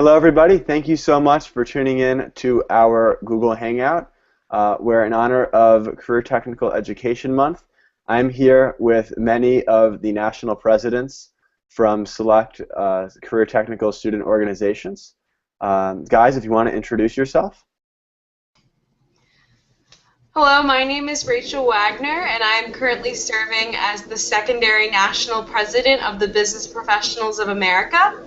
Hello, everybody. Thank you so much for tuning in to our Google Hangout, where in honor of Career Technical Education Month, I'm here with many of the national presidents from select career technical student organizations. Guys, if you want to introduce yourself. Hello, my name is Rachel Wagner, and I'm currently serving as the secondary national president of the Business Professionals of America.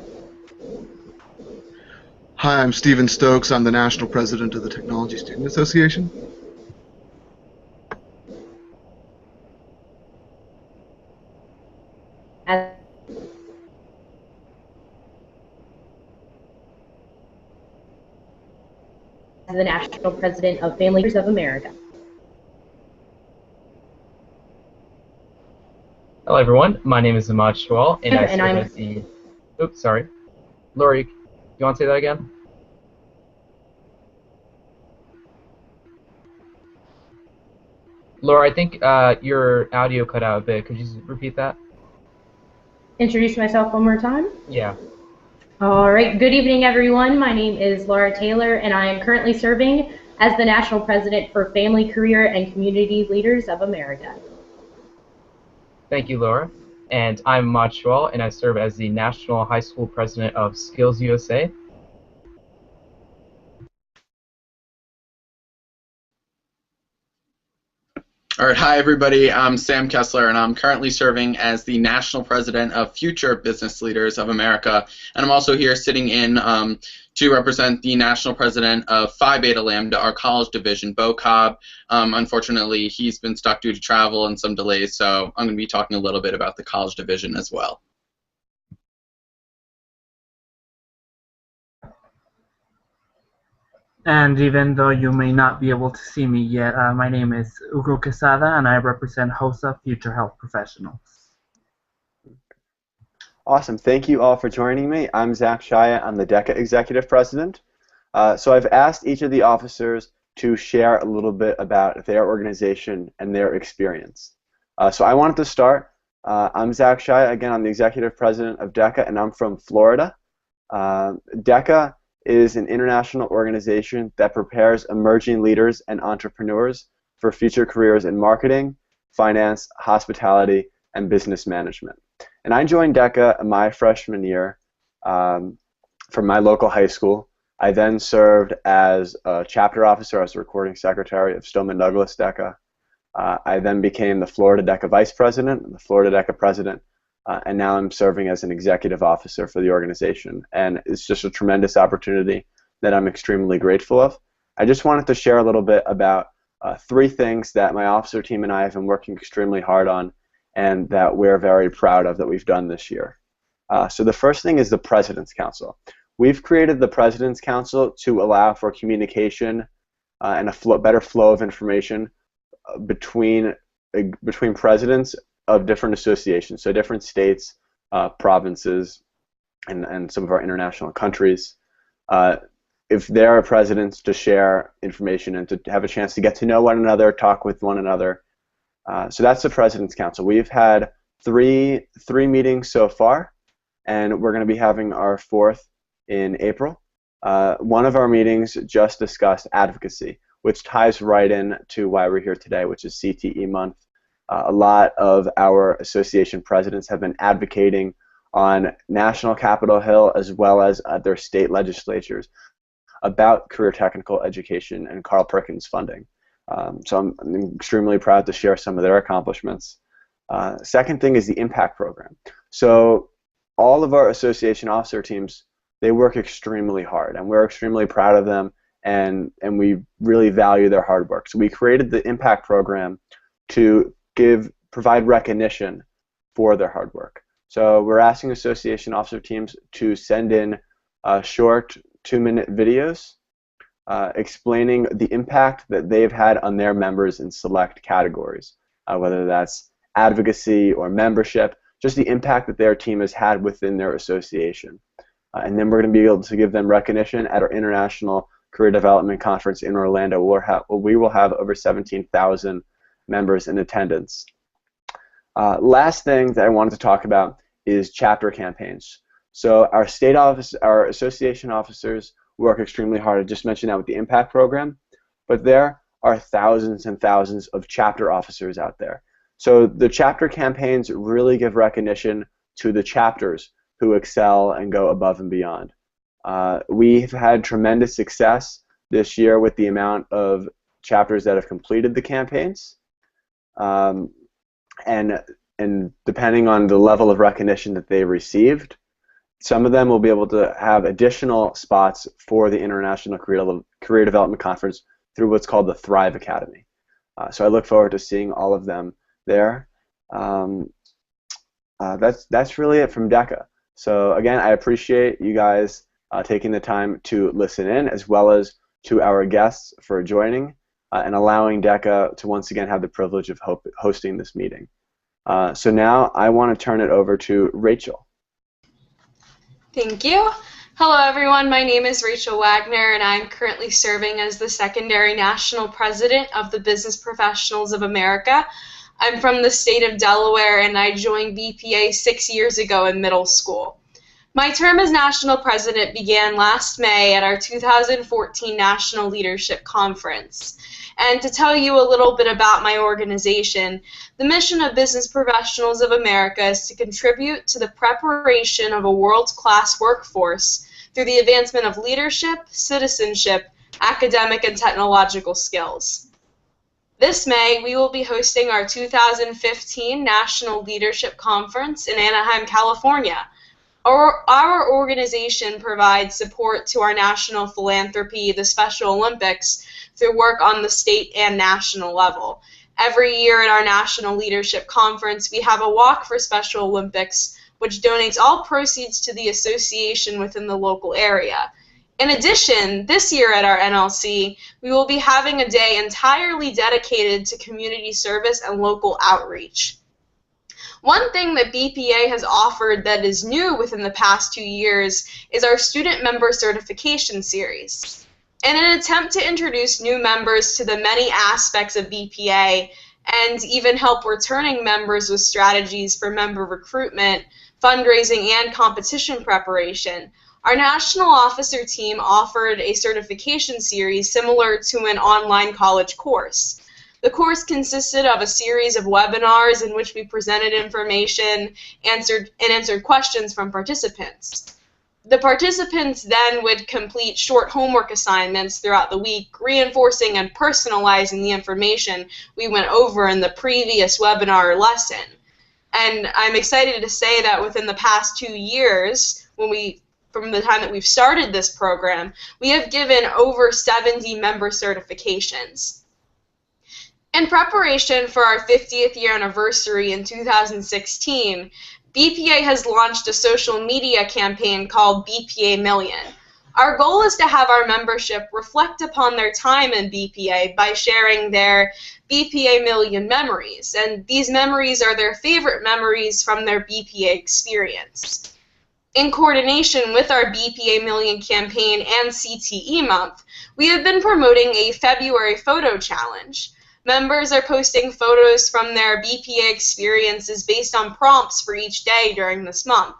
Hi, I'm Stokes. I'm the National President of the Technology Student Association. As the National President of Family Leaders of America. Hello, everyone. My name is Ahmad Shawal, and I serve as the... Oops, sorry. Lori, you want to say that again? Laura, I think your audio cut out a bit. Could you just repeat that? Introduce myself one more time? Yeah. All right. Good evening, everyone. My name is Laura Taylor, and I am currently serving as the National President for Family, Career, and Community Leaders of America. Thank you, Laura. And I'm Ahmad Shawal, and I serve as the National High School President of Skills USA. All right, hi everybody, I'm Sam Kessler, and I'm currently serving as the National President of Future Business Leaders of America, and I'm also here sitting in to represent the National President of Phi Beta Lambda, our college division, Bo Cobb. Unfortunately, he's been stuck due to travel and some delays, so I'm going to be talking a little bit about the college division as well. And even though you may not be able to see me yet, my name is Ugo Casada, and I represent HOSA Future Health Professionals. Awesome. Thank you all for joining me. I'm Zack. I'm the DECA Executive President. So I've asked each of the officers to share a little bit about their organization and their experience. So I wanted to start. I'm Zack Shia. Again, I'm the Executive President of DECA, and I'm from Florida. DECA is an international organization that prepares emerging leaders and entrepreneurs for future careers in marketing, finance, hospitality, and business management. And I joined DECA my freshman year from my local high school. I then served as a chapter officer. I was the recording secretary of Stoneman Douglas DECA. I then became the Florida DECA Vice President, the Florida DECA President, and now I'm serving as an executive officer for the organization. And it's just a tremendous opportunity that I'm extremely grateful of. I just wanted to share a little bit about three things that my officer team and I have been working extremely hard on and that we're very proud of that we've done this year. So the first thing is the President's Council. We've created the President's Council to allow for communication and a better flow of information between presidents of different associations, so different states, provinces, and some of our international countries. If there are presidents to share information and to have a chance to get to know one another, talk with one another. So that's the President's Council. We've had three meetings so far, and we're going to be having our fourth in April. One of our meetings just discussed advocacy, which ties right in to why we're here today, which is CTE Month. A lot of our association presidents have been advocating on National Capitol Hill as well as their state legislatures about career technical education and Carl Perkins funding. So I'm extremely proud to share some of their accomplishments. Second thing is the impact program. So all of our association officer teams, they work extremely hard, and we're extremely proud of them, and we really value their hard work. So we created the impact program to provide recognition for their hard work. So we're asking association officer teams to send in short 2-minute videos explaining the impact that they've had on their members in select categories, whether that's advocacy or membership, just the impact that their team has had within their association. And then we're going to be able to give them recognition at our International Career Development Conference in Orlando. We will have over 17,000 members in attendance. Last thing that I wanted to talk about is chapter campaigns. So our state office, our association officers work extremely hard. I just mentioned that with the impact program, but there are thousands and thousands of chapter officers out there. So the chapter campaigns really give recognition to the chapters who excel and go above and beyond. We've had tremendous success this year with the amount of chapters that have completed the campaigns, and depending on the level of recognition that they received, some of them will be able to have additional spots for the International Career Development Conference through what's called the Thrive Academy. So I look forward to seeing all of them there. That's really it from DECA. So again, I appreciate you guys taking the time to listen in, as well as to our guests for joining and allowing DECA to once again have the privilege of hosting this meeting. So now I want to turn it over to Rachel. Thank you. Hello everyone, my name is Rachel Wagner and I'm currently serving as the secondary national president of the Business Professionals of America. I'm from the state of Delaware and I joined BPA 6 years ago in middle school. My term as national president began last May at our 2014 National Leadership Conference. And to tell you a little bit about my organization, the mission of Business Professionals of America is to contribute to the preparation of a world-class workforce through the advancement of leadership, citizenship, academic, and technological skills. This May, we will be hosting our 2015 National Leadership Conference in Anaheim, California. Our organization provides support to our national philanthropy, the Special Olympics, through work on the state and national level. Every year at our National Leadership Conference, we have a Walk for Special Olympics, which donates all proceeds to the association within the local area. In addition, this year at our NLC, we will be having a day entirely dedicated to community service and local outreach. One thing that BPA has offered that is new within the past 2 years is our Student Member Certification Series. In an attempt to introduce new members to the many aspects of BPA and even help returning members with strategies for member recruitment, fundraising, and competition preparation, our national officer team offered a certification series similar to an online college course. The course consisted of a series of webinars in which we presented information, answered questions from participants. The participants then would complete short homework assignments throughout the week, reinforcing and personalizing the information we went over in the previous webinar lesson. And I'm excited to say that within the past 2 years, from the time that we've started this program, we have given over 70 member certifications. In preparation for our 50th year anniversary in 2016, BPA has launched a social media campaign called BPA Million. Our goal is to have our membership reflect upon their time in BPA by sharing their BPA Million memories, and these memories are their favorite memories from their BPA experience. In coordination with our BPA Million campaign and CTE Month, we have been promoting a February photo challenge. Members are posting photos from their BPA experiences based on prompts for each day during this month.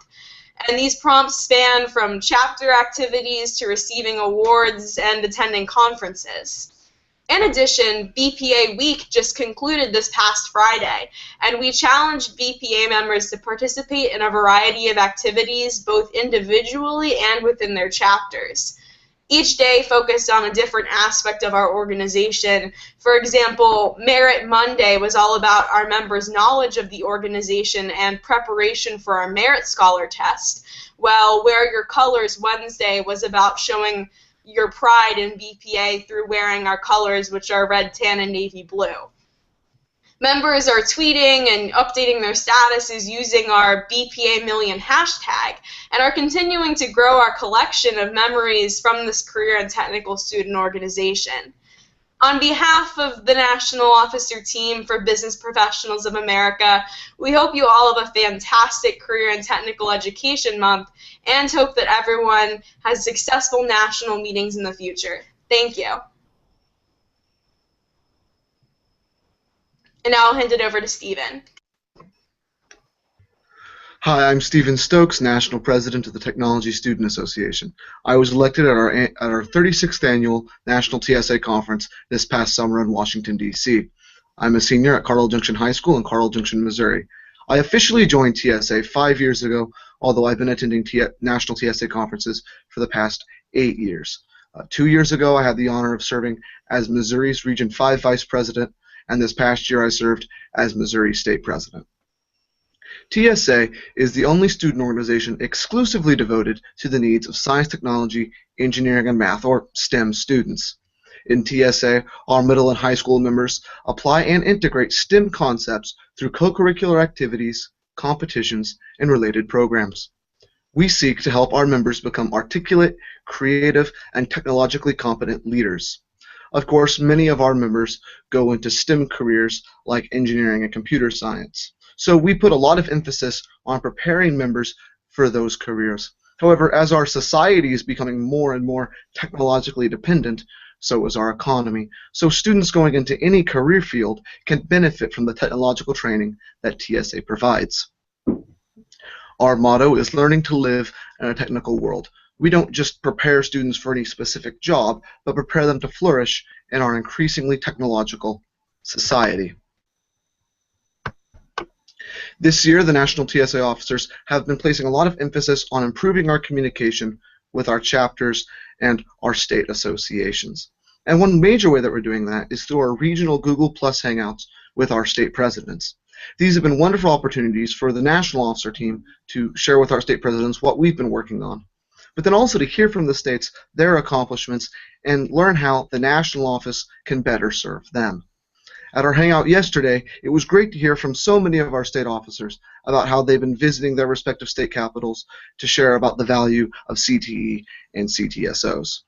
And these prompts span from chapter activities to receiving awards and attending conferences. In addition, BPA Week just concluded this past Friday, and we challenged BPA members to participate in a variety of activities, both individually and within their chapters. Each day focused on a different aspect of our organization. For example, Merit Monday was all about our members' knowledge of the organization and preparation for our Merit Scholar test, while Wear Your Colors Wednesday was about showing your pride in BPA through wearing our colors, which are red, tan, and navy blue. Members are tweeting and updating their statuses using our BPA Million hashtag and are continuing to grow our collection of memories from this career and technical student organization. On behalf of the National Officer Team for Business Professionals of America, we hope you all have a fantastic Career and Technical Education Month and hope that everyone has successful national meetings in the future. Thank you. And now I'll hand it over to Stephen. Hi, I'm Stephen Stokes, National President of the Technology Student Association. I was elected at our 36th annual National TSA Conference this past summer in Washington, D.C. I'm a senior at Carl Junction High School in Carl Junction, Missouri. I officially joined TSA 5 years ago, although I've been attending National TSA conferences for the past 8 years. 2 years ago, I had the honor of serving as Missouri's Region 5 Vice President, and this past year I served as Missouri State President. TSA is the only student organization exclusively devoted to the needs of science, technology, engineering, and math, or STEM students. In TSA, our middle and high school members apply and integrate STEM concepts through co-curricular activities, competitions, and related programs. We seek to help our members become articulate, creative, and technologically competent leaders. Of course, many of our members go into STEM careers like engineering and computer science. So we put a lot of emphasis on preparing members for those careers. However, as our society is becoming more and more technologically dependent, so is our economy. So students going into any career field can benefit from the technological training that TSA provides. Our motto is learning to live in a technical world. We don't just prepare students for any specific job, but prepare them to flourish in our increasingly technological society. This year, the National TSA officers have been placing a lot of emphasis on improving our communication with our chapters and our state associations. And one major way that we're doing that is through our regional Google Plus Hangouts with our state presidents. These have been wonderful opportunities for the national officer team to share with our state presidents what we've been working on, but then also to hear from the states their accomplishments and learn how the national office can better serve them. At our hangout yesterday, it was great to hear from so many of our state officers about how they've been visiting their respective state capitals to share about the value of CTE and CTSOs.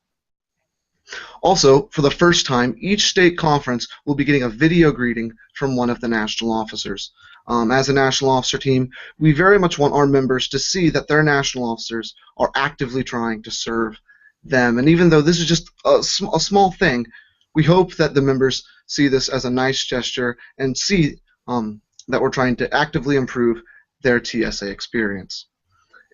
Also, for the first time, each state conference will be getting a video greeting from one of the national officers. As a national officer team, we very much want our members to see that their national officers are actively trying to serve them. And even though this is just a small thing, we hope that the members see this as a nice gesture and see that we're trying to actively improve their TSA experience.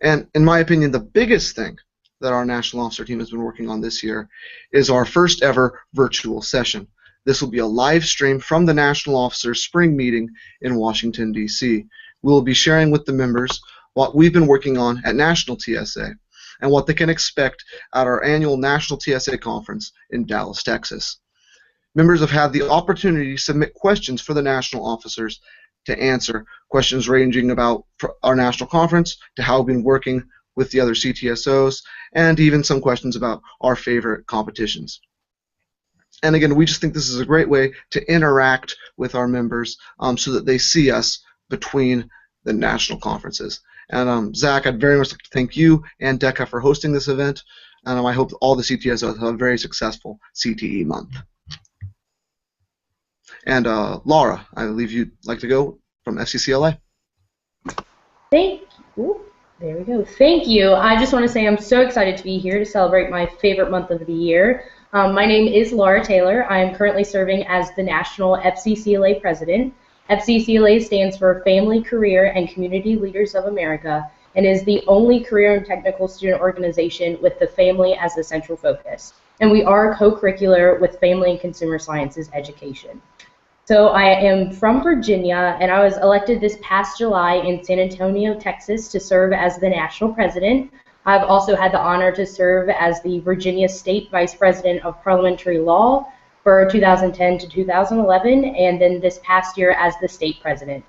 And in my opinion, the biggest thing that our national officer team has been working on this year is our first ever virtual session. This will be a live stream from the national officers spring meeting in Washington, D.C. We will be sharing with the members what we've been working on at National TSA and what they can expect at our annual National TSA conference in Dallas, Texas. Members have had the opportunity to submit questions for the national officers to answer, questions ranging about our national conference to how we've been working with the other CTSOs, and even some questions about our favorite competitions. And again, we just think this is a great way to interact with our members so that they see us between the national conferences. And Zack, I'd very much like to thank you and DECA for hosting this event, and I hope all the CTSOs have a very successful CTE month. And Laura, I believe you'd like to go from FCCLA. Thank you. There we go. Thank you. I just want to say I'm so excited to be here to celebrate my favorite month of the year. My name is Laura Taylor. I am currently serving as the National FCCLA President. FCCLA stands for Family, Career, and Community Leaders of America and is the only career and technical student organization with the family as the central focus. And we are co-curricular with family and consumer sciences education. So I am from Virginia, and I was elected this past July in San Antonio, Texas, to serve as the national president. I've also had the honor to serve as the Virginia State Vice President of Parliamentary Law for 2010 to 2011, and then this past year as the state president.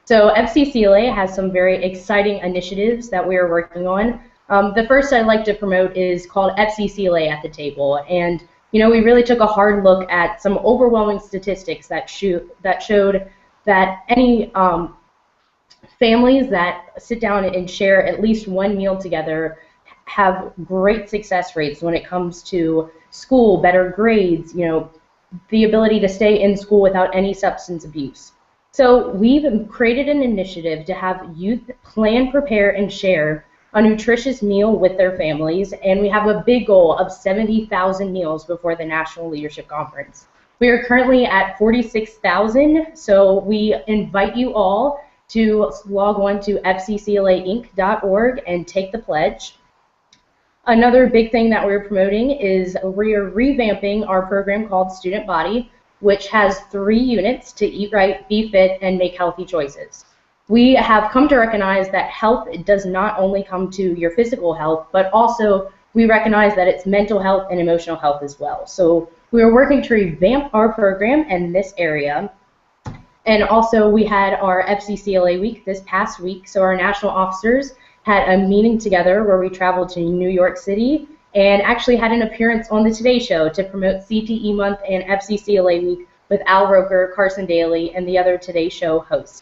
So FCCLA has some very exciting initiatives that we are working on. The first I'd like to promote is called FCCLA at the Table, and you know, we really took a hard look at some overwhelming statistics that showed that any families that sit down and share at least one meal together have great success rates when it comes to school, better grades, you know, the ability to stay in school without any substance abuse. So we've created an initiative to have youth plan, prepare, and share a nutritious meal with their families, and we have a big goal of 70,000 meals before the National Leadership Conference. We are currently at 46,000, so we invite you all to log on to fcclainc.org and take the pledge. Another big thing that we're promoting is we're revamping our program called Student Body, which has 3 units to eat right, be fit, and make healthy choices. We have come to recognize that health does not only come to your physical health, but also we recognize that it's mental health and emotional health as well. So we are working to revamp our program in this area. And also we had our FCCLA week this past week, so our national officers had a meeting together where we traveled to New York City and actually had an appearance on the Today Show to promote CTE Month and FCCLA week with Al Roker, Carson Daly, and the other Today Show hosts.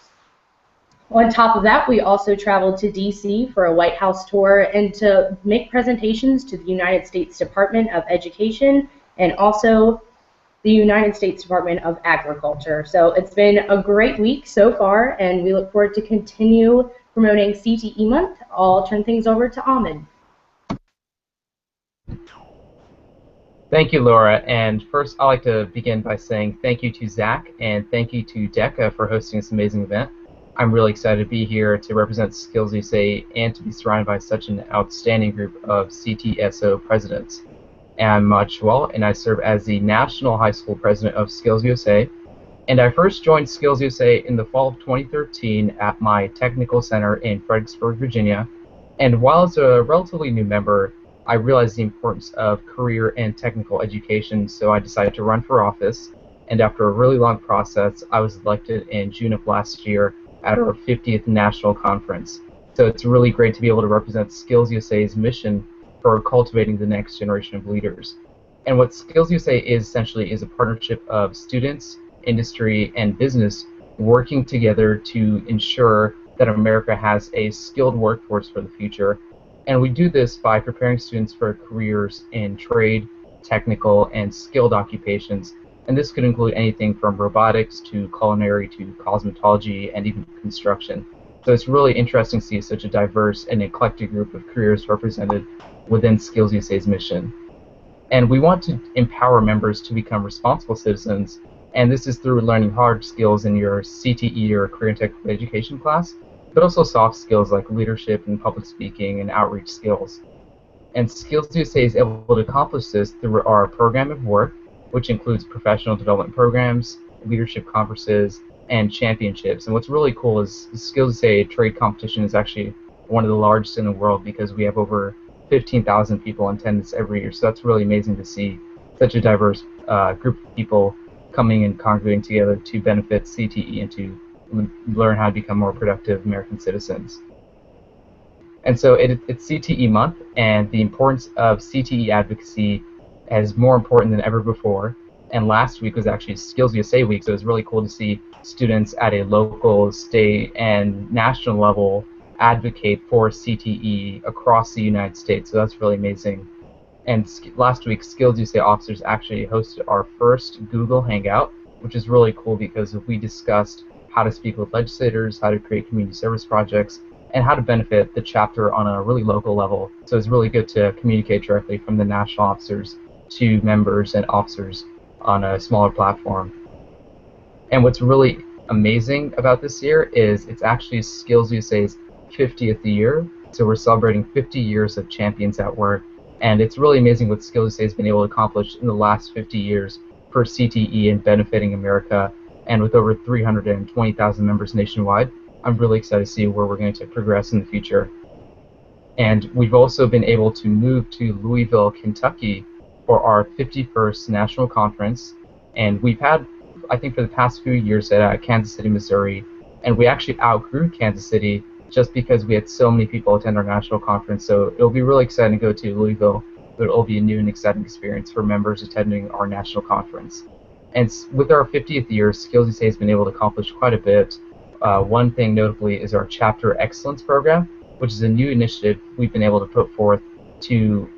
On top of that, we also traveled to DC for a White House tour and to make presentations to the United States Department of Education and also the United States Department of Agriculture. So it's been a great week so far, and we look forward to continue promoting CTE Month. I'll turn things over to Almond. Thank you, Laura. And first, I'd like to begin by saying thank you to Zack and thank you to DECA for hosting this amazing event. I'm really excited to be here to represent Skills USA and to be surrounded by such an outstanding group of CTSO presidents. And I'm Joel, and I serve as the National High School President of Skills USA. And I first joined Skills USA in the fall of 2013 at my technical center in Fredericksburg, Virginia. And while as a relatively new member, I realized the importance of career and technical education, so I decided to run for office. And after a really long process, I was elected in June of last year at our 50th National Conference. So it's really great to be able to represent Skills USA's mission for cultivating the next generation of leaders. And what Skills USA is essentially is a partnership of students, industry, and business working together to ensure that America has a skilled workforce for the future. And we do this by preparing students for careers in trade, technical, and skilled occupations. And this could include anything from robotics to culinary to cosmetology and even construction. So it's really interesting to see such a diverse and eclectic group of careers represented within Skills USA's mission. And we want to empower members to become responsible citizens, and this is through learning hard skills in your CTE or career and technical education class, but also soft skills like leadership and public speaking and outreach skills. And Skills USA is able to accomplish this through our program of work, which includes professional development programs, leadership conferences, and championships. And what's really cool is Skills USA trade competition is actually one of the largest in the world because we have over 15,000 people in attendance every year. So that's really amazing to see such a diverse group of people coming and congregating together to benefit CTE and to learn how to become more productive American citizens. And so it's CTE month, and the importance of CTE advocacy is more important than ever before. And last week was actually Skills USA week, so it's really cool to see students at a local, state, and national level advocate for CTE across the United States. So that's really amazing. And last week, Skills USA officers actually hosted our first Google Hangout, which is really cool because we discussed how to speak with legislators, how to create community service projects, and how to benefit the chapter on a really local level. So it's really good to communicate directly from the national officers to members and officers on a smaller platform. And what's really amazing about this year is it's actually Skills USA's 50th year. So we're celebrating 50 years of Champions at Work. And it's really amazing what Skills USA has been able to accomplish in the last 50 years for CTE and benefiting America. And with over 320,000 members nationwide, I'm really excited to see where we're going to progress in the future. And we've also been able to move to Louisville, Kentucky for our 51st National Conference. And we've had, I think for the past few years at Kansas City, Missouri, and we actually outgrew Kansas City just because we had so many people attend our national conference. So it'll be really exciting to go to Louisville, but it'll be a new and exciting experience for members attending our national conference. And with our 50th year, Skills USA has been able to accomplish quite a bit. One thing notably is our Chapter Excellence Program, which is a new initiative we've been able to put forth to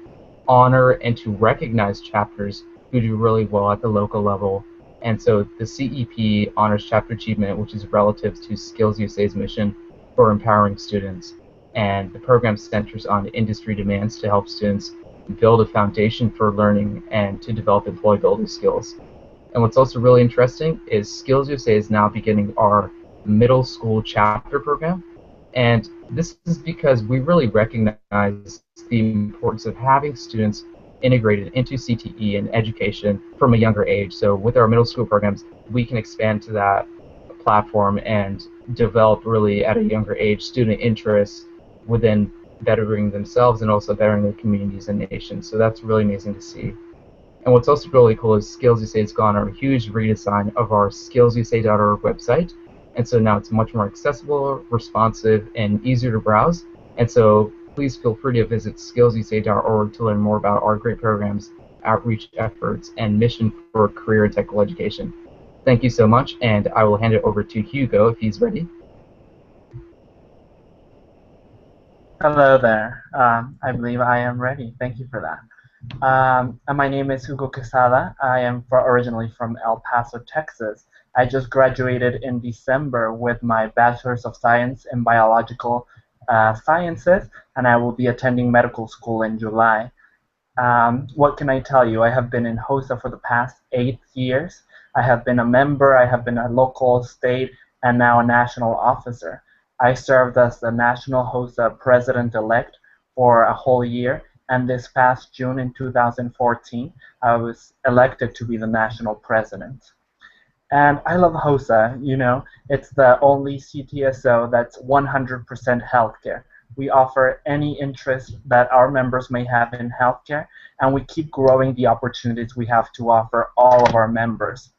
honor and to recognize chapters who do really well at the local level. And so the CEP honors chapter achievement, which is relative to Skills USA's mission for empowering students. And the program centers on industry demands to help students build a foundation for learning and to develop employability skills. And what's also really interesting is Skills USA is now beginning our middle school chapter program. And this is because we really recognize the importance of having students integrated into CTE and education from a younger age. So with our middle school programs, we can expand to that platform and develop really at a younger age student interests within bettering themselves and also bettering their communities and nations. So that's really amazing to see. And what's also really cool is Skills USA has gone on a huge redesign of our skillsusa.org website. And so now it's much more accessible, responsive, and easier to browse. And so please feel free to visit skillsusa.org to learn more about our great programs, outreach efforts, and mission for career and technical education. Thank you so much, and I will hand it over to Hugo if he's ready. Hello there. I believe I am ready. Thank you for that. And my name is Hugo Casada. I am originally from El Paso, Texas. I just graduated in December with my Bachelor's of Science in Biological Sciences, and I will be attending medical school in July. What can I tell you? I have been in HOSA for the past 8 years. I have been a member, I have been a local, state, and now a national officer. I served as the National HOSA President-elect for a whole year, and this past June in 2014, I was elected to be the national president. And I love HOSA. You know, it's the only CTSO that's 100% healthcare. We offer any interest that our members may have in healthcare, and we keep growing the opportunities we have to offer all of our members.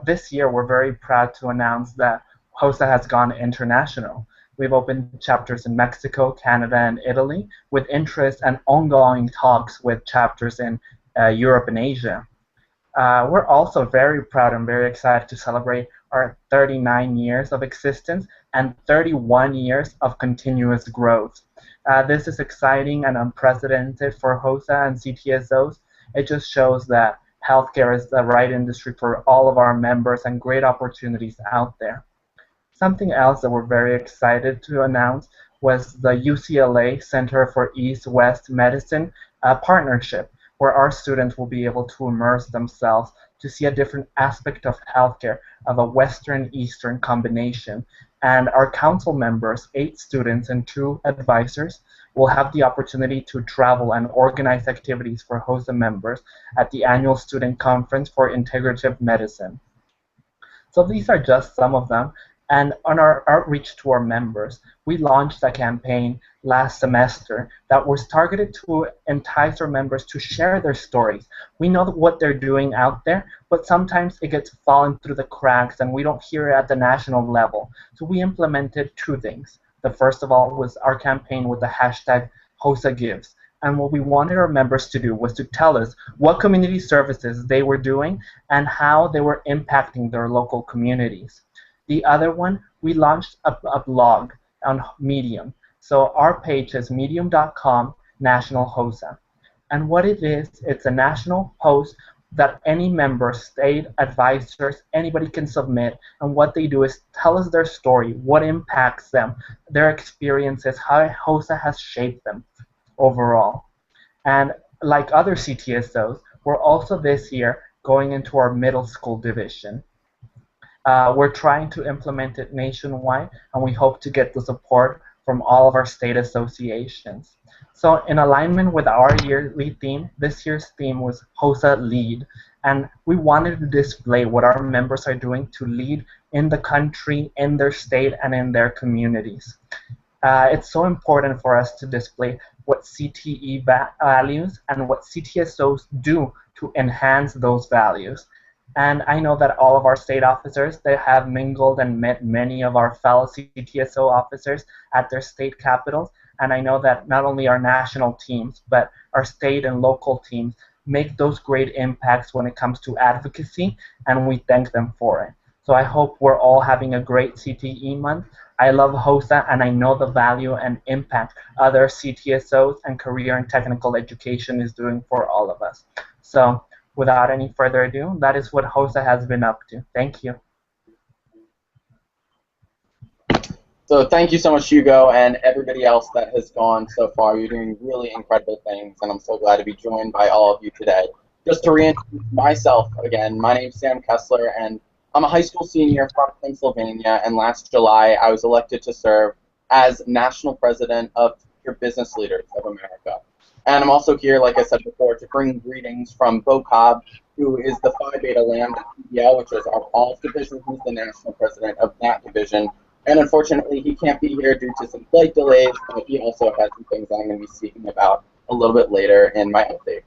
This year, we're very proud to announce that HOSA has gone international. We've opened chapters in Mexico, Canada, and Italy, with interest and ongoing talks with chapters in Europe and Asia. We're also very proud and very excited to celebrate our 39 years of existence and 31 years of continuous growth. This is exciting and unprecedented for HOSA and CTSOs. It just shows that healthcare is the right industry for all of our members and great opportunities out there. Something else that we're very excited to announce was the UCLA Center for East-West Medicine partnership, where our students will be able to immerse themselves to see a different aspect of healthcare, of a Western-Eastern combination. And our council members, 8 students and 2 advisors, will have the opportunity to travel and organize activities for HOSA members at the annual student conference for integrative medicine. So these are just some of them. And on our outreach to our members, we launched a campaign last semester that was targeted to entice our members to share their stories. We know what they're doing out there, but sometimes it gets fallen through the cracks and we don't hear it at the national level. So we implemented 2 things. The first of all was our campaign with the hashtag HOSAGives. And what we wanted our members to do was to tell us what community services they were doing and how they were impacting their local communities. The other one, we launched a blog on Medium. So our page is medium.com National HOSA. And what it is, it's a national post that any member, state, advisors, anybody can submit. And what they do is tell us their story, what impacts them, their experiences, how HOSA has shaped them overall. And like other CTSOs, we're also this year going into our middle school division. We're trying to implement it nationwide, and we hope to get the support from all of our state associations. So in alignment with our yearly theme, this year's theme was HOSA Lead, and we wanted to display what our members are doing to lead in the country, in their state, and in their communities. It's so important for us to display what CTE values and what CTSOs do to enhance those values. And I know that all of our state officers, they have mingled and met many of our fellow CTSO officers at their state capitals. And I know that not only our national teams, but our state and local teams make those great impacts when it comes to advocacy, and we thank them for it. So I hope we're all having a great CTE month. I love HOSA, and I know the value and impact other CTSOs and career and technical education is doing for all of us. So without any further ado, that is what HOSA has been up to. Thank you. So thank you so much, Hugo, and everybody else that has gone so far. You're doing really incredible things, and I'm so glad to be joined by all of you today. Just to reintroduce myself again, my name is Sam Kessler, and I'm a high school senior from Pennsylvania, and last July I was elected to serve as National President of Future Business Leaders of America. And I'm also here, like I said before, to bring greetings from Bo Cobb, who is the Phi Beta Lambda PBL, which is our Golf division. He's the national president of that division. And unfortunately, he can't be here due to some flight delays, but he also has some things I'm going to be speaking about a little bit later in my update.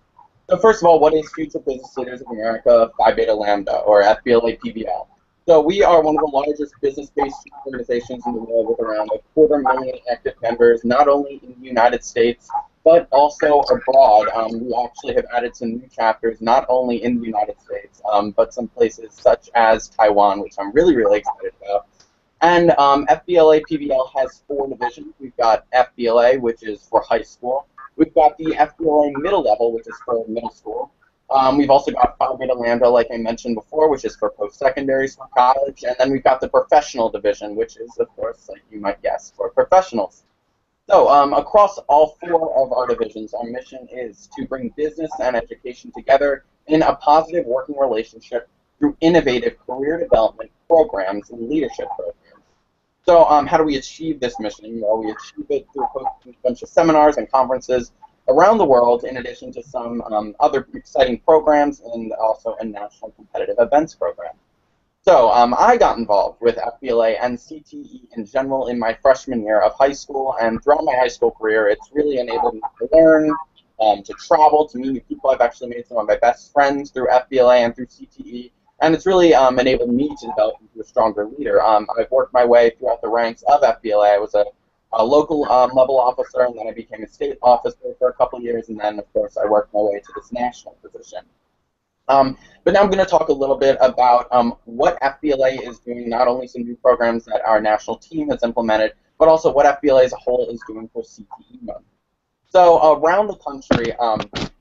So first of all, what is Future Business Leaders of America Phi Beta Lambda, or FBLA PBL? So we are one of the largest business-based organizations in the world with around 250,000 active members, not only in the United States, but also abroad. We actually have added some new chapters, not only in the United States, but some places such as Taiwan, which I'm really, really excited about. And FBLA PBL has 4 divisions. We've got FBLA, which is for high school. We've got the FBLA middle level, which is for middle school. We've also got Phi Beta Lambda, like I mentioned before, which is for post-secondary school, college. And then we've got the professional division, which is, of course, like you might guess, for professionals. So across all 4 of our divisions, our mission is to bring business and education together in a positive working relationship through innovative career development programs and leadership programs. So how do we achieve this mission? Well, we achieve it through hosting a bunch of seminars and conferences around the world, in addition to some other exciting programs and also a national competitive events program. So I got involved with FBLA and CTE in general in my freshman year of high school, and throughout my high school career, it's really enabled me to learn, to travel, to meet new people. I've actually made some of my best friends through FBLA and through CTE. And it's really enabled me to develop into a stronger leader. I've worked my way throughout the ranks of FBLA. I was a local level officer, and then I became a state officer for a couple of years, and then, of course, I worked my way to this national position. But now I'm going to talk a little bit about what FBLA is doing, not only some new programs that our national team has implemented, but also what FBLA as a whole is doing for CTE Month. So around the country,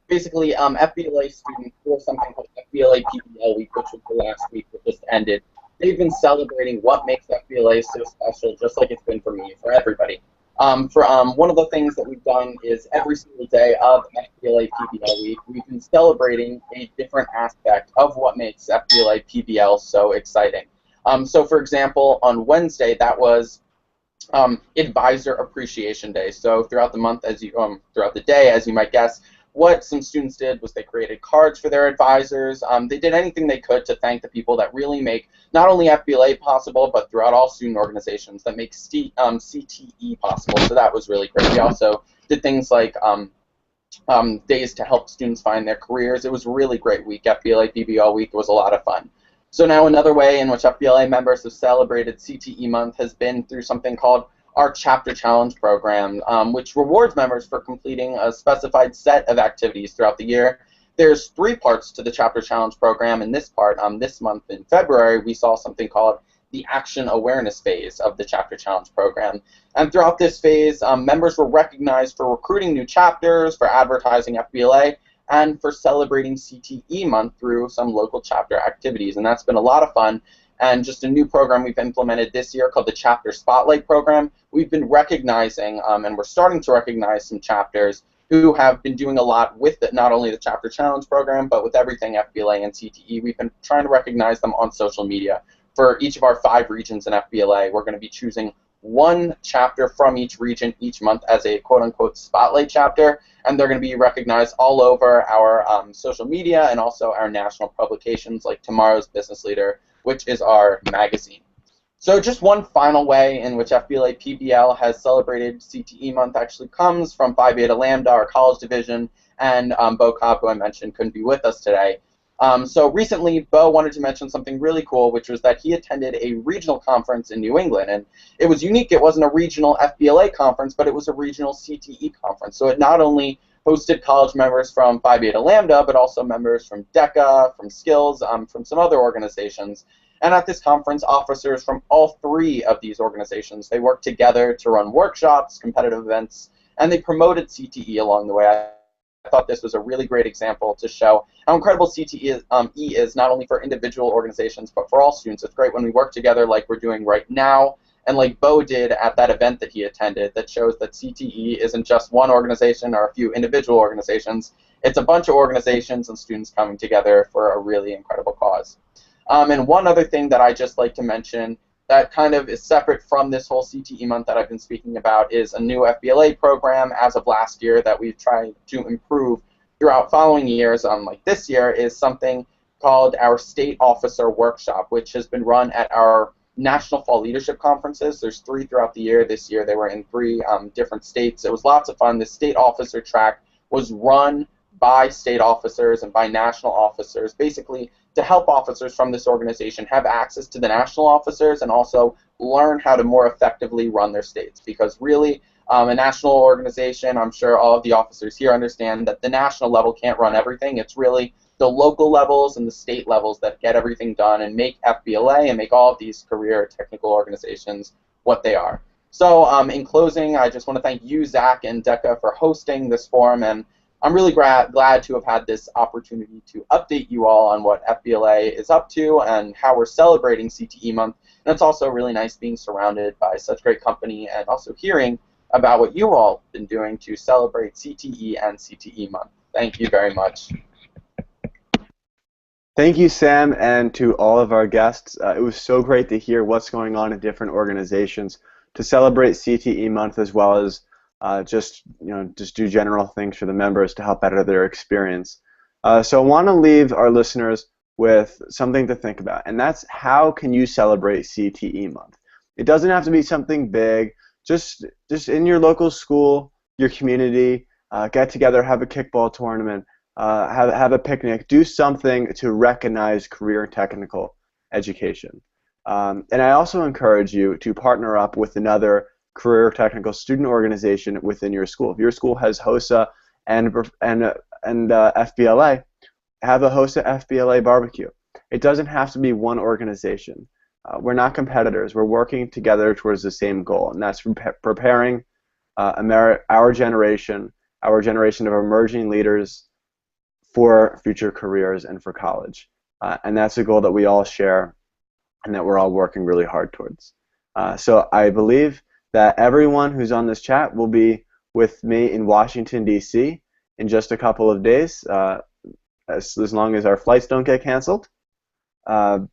basically, FBLA students for something called FBLA PBL Week, which was the last week that just ended. They've been celebrating what makes FBLA so special, just like it's been for me, for everybody. One of the things that we've done is every single day of FBLA PBL Week, we've been celebrating a different aspect of what makes FBLA PBL so exciting. So, for example, on Wednesday, that was Advisor Appreciation Day. So throughout the month, throughout the day, as you might guess, what some students did was they created cards for their advisors. They did anything they could to thank the people that really make not only FBLA possible, but throughout all student organizations that make CTE possible. So that was really great. We also did things like days to help students find their careers. It was a really great week. FBLA PBL Week was a lot of fun. So now another way in which FBLA members have celebrated CTE Month has been through something called our Chapter Challenge program, which rewards members for completing a specified set of activities throughout the year. There's 3 parts to the Chapter Challenge program. In this part, this month in February, we saw something called the Action Awareness phase of the Chapter Challenge program. And throughout this phase, members were recognized for recruiting new chapters, for advertising FBLA, and for celebrating CTE Month through some local chapter activities. And that's been a lot of fun. And just a new program we've implemented this year called the Chapter Spotlight program. We've been recognizing, and we're starting to recognize some chapters who have been doing a lot with not only the Chapter Challenge program, but with everything FBLA and CTE. We've been trying to recognize them on social media. For each of our 5 regions in FBLA, we're going to be choosing 1 chapter from each region each month as a quote-unquote spotlight chapter, and they're going to be recognized all over our social media and also our national publications like Tomorrow's Business Leader, which is our magazine. So just one final way in which FBLA PBL has celebrated CTE Month actually comes from Phi Beta Lambda, our college division, and Bo Cobb, who I mentioned, couldn't be with us today. So recently, Bo wanted to mention something really cool, which was that he attended a regional conference in New England, and it was unique. It wasn't a regional FBLA conference, but it was a regional CTE conference. So it not only hosted college members from Phi Beta Lambda, but also members from DECA, from Skills, from some other organizations. And at this conference, officers from all 3 of these organizations, they worked together to run workshops, competitive events, and they promoted CTE along the way. I thought this was a really great example to show how incredible CTE is not only for individual organizations, but for all students. It's great when we work together like we're doing right now, and like Bo did at that event that he attended, that shows that CTE isn't just one organization or a few individual organizations. It's a bunch of organizations and students coming together for a really incredible cause. And one other thing that I just like to mention that kind of is separate from this whole CTE month that I've been speaking about is a new FBLA program as of last year that we've tried to improve throughout following years. Like this year is something called our State Officer Workshop, which has been run at our National Fall Leadership Conferences. There's 3 throughout the year. This year they were in 3 different states. It was lots of fun. The State Officer track was run by state officers and by national officers, basically to help officers from this organization have access to the national officers and also learn how to more effectively run their states. Because really, a national organization, I'm sure all of the officers here understand that the national level can't run everything. It's really the local levels and the state levels that get everything done and make FBLA and make all of these career technical organizations what they are. So in closing, I just want to thank you, Zack and DECA, for hosting this forum, and I'm really glad to have had this opportunity to update you all on what FBLA is up to and how we're celebrating CTE Month. And it's also really nice being surrounded by such great company and also hearing about what you all have been doing to celebrate CTE and CTE Month. Thank you very much. Thank you, Sam, and to all of our guests. It was so great to hear what's going on in different organizations to celebrate CTE Month, as well as just do general things for the members to help better their experience. So I want to leave our listeners with something to think about, and that's how can you celebrate CTE Month? It doesn't have to be something big. Just in your local school, your community, get together, have a kickball tournament. Have a picnic, do something to recognize career and technical education. And I also encourage you to partner up with another career technical student organization within your school. If your school has HOSA and FBLA, have a HOSA FBLA barbecue. It doesn't have to be one organization. We're not competitors. We're working together towards the same goal, and that's preparing our generation of emerging leaders for future careers and for college. And that's a goal that we all share and that we're all working really hard towards. So I believe that everyone who's on this chat will be with me in Washington, D.C. in just a couple of days, as long as our flights don't get canceled, to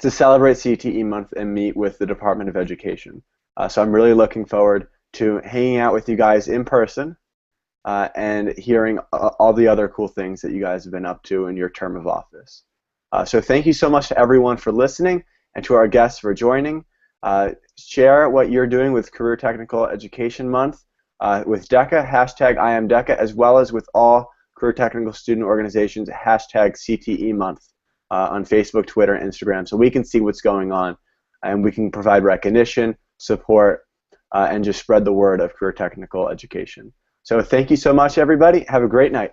celebrate CTE Month and meet with the Department of Education. So I'm really looking forward to hanging out with you guys in person and hearing all the other cool things that you guys have been up to in your term of office. So thank you so much to everyone for listening and to our guests for joining. Share what you're doing with Career Technical Education Month with DECA, hashtag #IamDECA, as well as with all Career Technical Student Organizations, hashtag CTE Month on Facebook, Twitter, and Instagram, so we can see what's going on and we can provide recognition, support, and just spread the word of career technical education. So thank you so much, everybody. Have a great night.